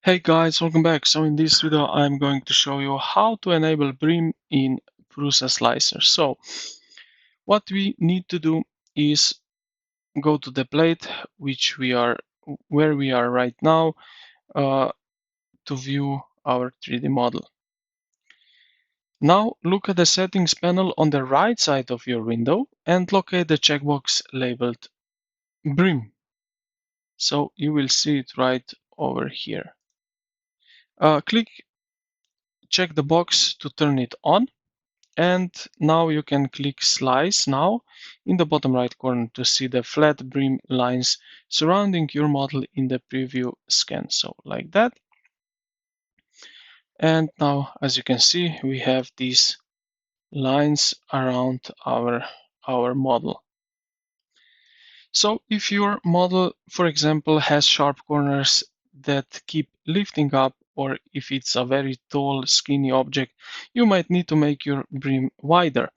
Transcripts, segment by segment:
Hey guys, welcome back. So in this video I'm going to show you how to enable BRIM in PrusaSlicer. So what we need to do is go to the plate where we are right now uh, to view our 3D model. Now look at the settings panel on the right side of your window and locate the checkbox labeled BRIM. So you will see it right over here. Check the box to turn it on. And now you can click Slice now in the bottom right corner to see the flat BRIM lines surrounding your model in the preview scan. So like that. And now, as you can see, we have these lines around our model. So if your model, for example, has sharp corners that keep lifting up, or if it's a very tall, skinny object, you might need to make your BRIM wider.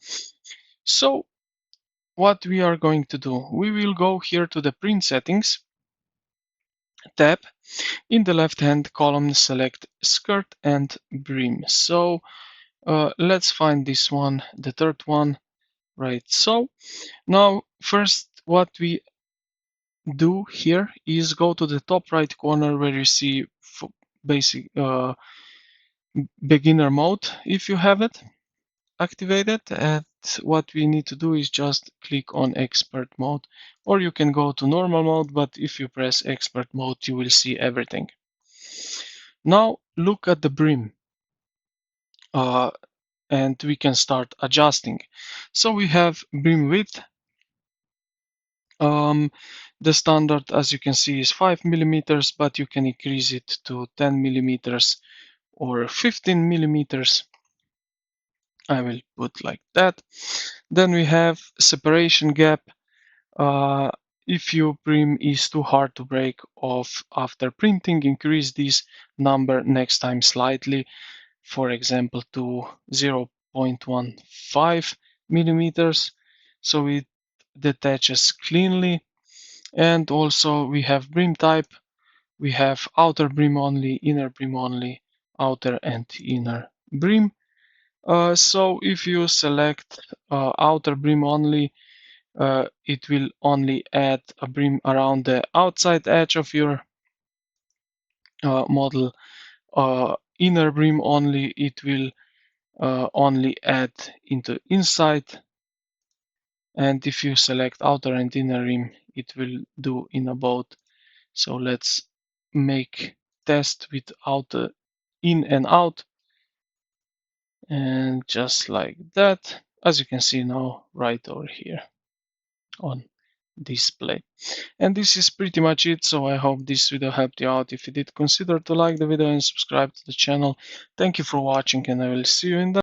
So what we are going to do, we will go here to the print settings tab. In the left hand column, select skirt and BRIM. So let's find this one, the third one, right? So now first what we do here is go to the top right corner where you see basic beginner mode if you have it activated, and what we need to do is just click on expert mode, or you can go to normal mode, but if you press expert mode you will see everything. Now look at the BRIM and we can start adjusting. So we have BRIM width. The standard, as you can see, is 5 millimeters, but you can increase it to 10 millimeters or 15 millimeters. I will put like that. Then we have separation gap. If your BRIM is too hard to break off after printing, increase this number next time slightly, for example to 0.15 millimeters, so it detaches cleanly. And also we have BRIM type. We have outer BRIM only, inner BRIM only, outer and inner BRIM. So if you select outer BRIM only, it will only add a BRIM around the outside edge of your model. Inner BRIM only, it will only add into inside. And if you select outer and inner BRIM, it will do in a both. So let's make test with outer in and out. And just like that, as you can see now, right over here on display. And this is pretty much it. So I hope this video helped you out. If you did, consider to like the video and subscribe to the channel. Thank you for watching, and I will see you in the